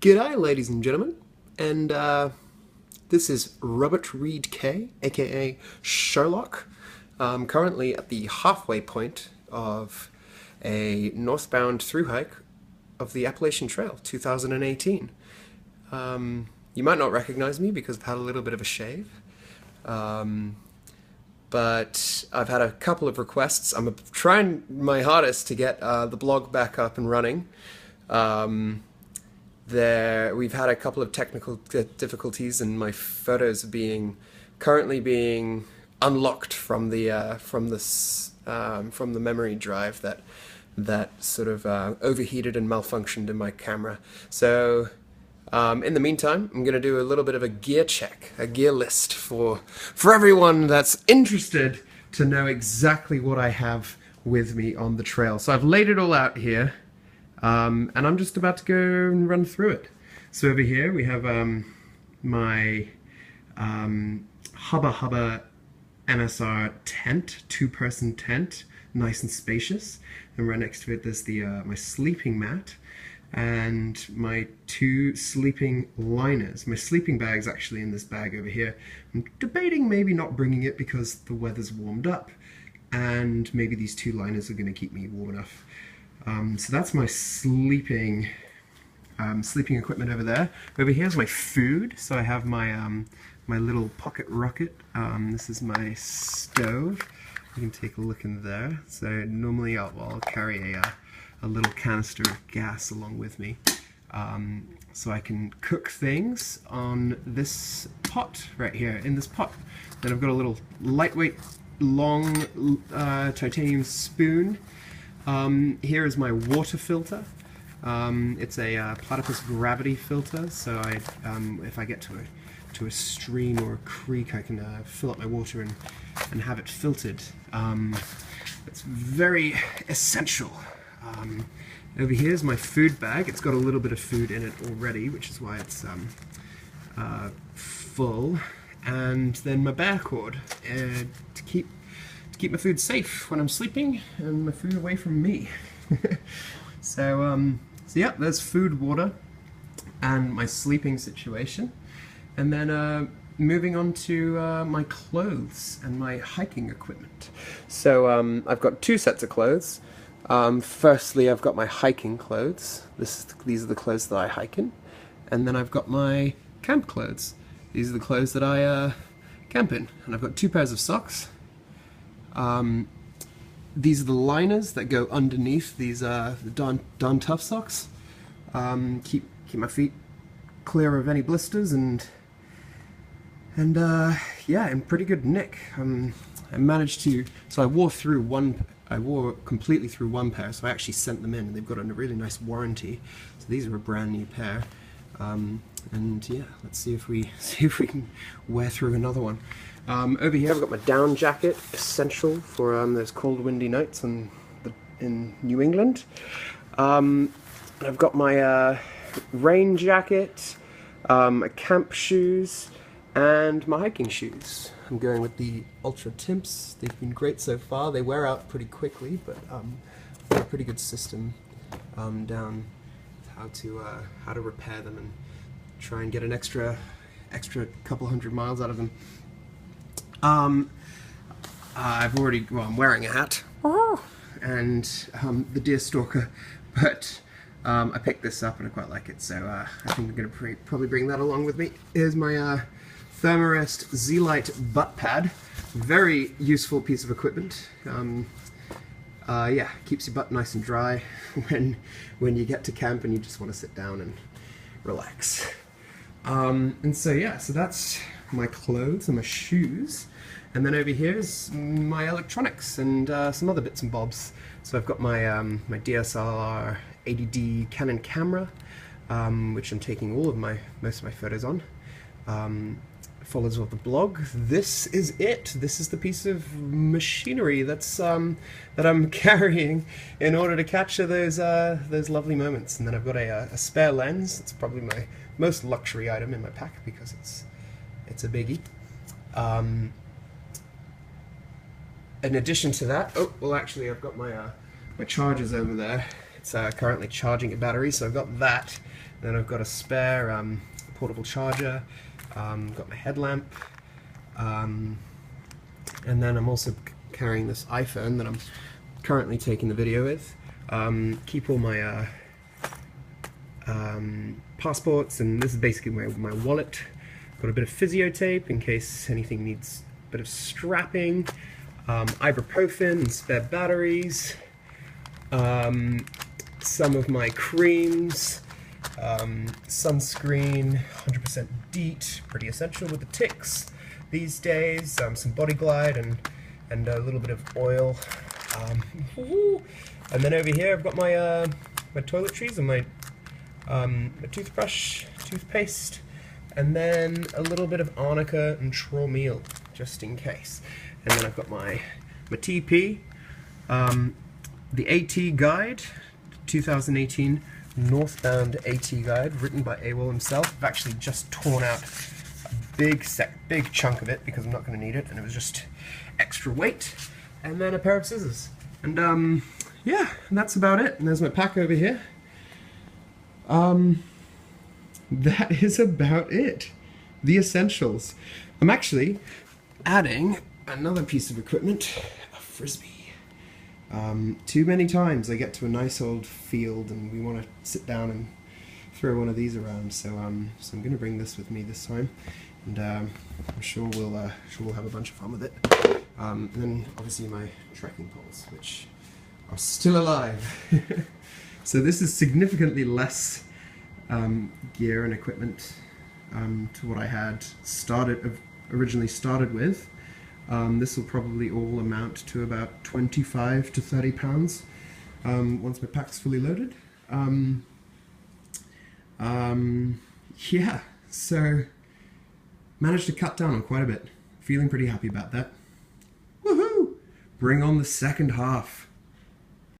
G'day, ladies and gentlemen, and this is Robert Reed Kay, aka Sherlock. Currently at the halfway point of a northbound through hike of the Appalachian Trail 2018. You might not recognize me because I've had a little bit of a shave, but I've had a couple of requests. I'm trying my hardest to get the blog back up and running. We've had a couple of technical difficulties, and my photos currently being unlocked from the memory drive that sort of overheated and malfunctioned in my camera. So in the meantime, I'm going to do a little bit of a gear check, a gear list for everyone that's interested to know exactly what I have with me on the trail. So I've laid it all out here. And I'm just about to go and run through it. So over here we have my Hubba Hubba MSR tent, two-person tent, nice and spacious. And right next to it there's my sleeping mat and my two sleeping liners. My sleeping bag's actually in this bag over here. I'm debating maybe not bringing it because the weather's warmed up, and maybe these two liners are going to keep me warm enough. So that's my sleeping equipment over there. Over here's my food. So I have my my little pocket rocket. This is my stove. You can take a look in there. So normally I'll carry a little canister of gas along with me, so I can cook things on this pot right here, in this pot. Then I've got a little lightweight, long titanium spoon. Here is my water filter. It's a platypus gravity filter, so if I get to a stream or a creek, I can fill up my water and have it filtered. It's very essential. Over here is my food bag. It's got a little bit of food in it already, which is why it's full. And then my bear cord to keep my food safe when I'm sleeping and my food away from me. So yeah, there's food, water, and my sleeping situation. And then moving on to my clothes and my hiking equipment. So I've got two sets of clothes. Firstly, I've got my hiking clothes. These are the clothes that I hike in. And then I've got my camp clothes. These are the clothes that I camp in. And I've got two pairs of socks. These are the liners that go underneath these Dawn Tough socks. Keep my feet clear of any blisters, and yeah, in pretty good nick. I managed to, so I wore completely through one pair, so I actually sent them in, and they've got a really nice warranty. So these are a brand new pair. And yeah, let's see if we can wear through another one. Over here I've got my down jacket, essential for those cold windy nights in New England. I've got my rain jacket, my camp shoes, and my hiking shoes. I'm going with the Ultra Timps. They've been great so far. They wear out pretty quickly, but I've got a pretty good system down how to repair them and try and get an extra couple hundred miles out of them. I'm wearing a hat, and the deer stalker, but I picked this up and I quite like it, so I think I'm going to probably bring that along with me. Here's my Thermarest Z-Lite butt pad. Very useful piece of equipment. Yeah, keeps your butt nice and dry when you get to camp and you just want to sit down and relax. And so yeah, so that's my clothes and my shoes. And then over here is my electronics and some other bits and bobs. So I've got my my DSLR 80D Canon camera, which I'm taking most of my photos on. Follows with the blog. This is it. This is the piece of machinery that's that I'm carrying in order to capture those lovely moments. And then I've got a spare lens. It's probably my most luxury item in my pack because it's a biggie. In addition to that, oh well, actually I've got my chargers over there. It's currently charging a battery, so I've got that. Then I've got a spare portable charger, got my headlamp, and then I'm also carrying this iPhone that I'm currently taking the video with. Keep all my passports, and this is basically my wallet. Got a bit of physio tape in case anything needs a bit of strapping, ibuprofen and spare batteries, some of my creams, sunscreen, 100% DEET, pretty essential with the ticks these days, some Body Glide and a little bit of oil. And then over here I've got my my toiletries and my toothbrush, toothpaste, and then a little bit of arnica and Traumeel, just in case. And then I've got my TP, the AT Guide, 2018 Northbound AT Guide, written by AWOL himself. I've actually just torn out a big chunk of it because I'm not going to need it, and it was just extra weight. And then a pair of scissors. And yeah, and that's about it. And there's my pack over here. That is about it. The essentials. I'm actually adding another piece of equipment, a frisbee. Too many times I get to a nice old field and we want to sit down and throw one of these around, so I'm going to bring this with me this time, and I'm sure we'll have a bunch of fun with it. And then obviously my trekking poles, which are still alive. So this is significantly less gear and equipment to what I had originally started with. This will probably all amount to about 25 to 30 pounds once my pack's fully loaded. Yeah, so managed to cut down on quite a bit. Feeling pretty happy about that. Woohoo! Bring on the second half.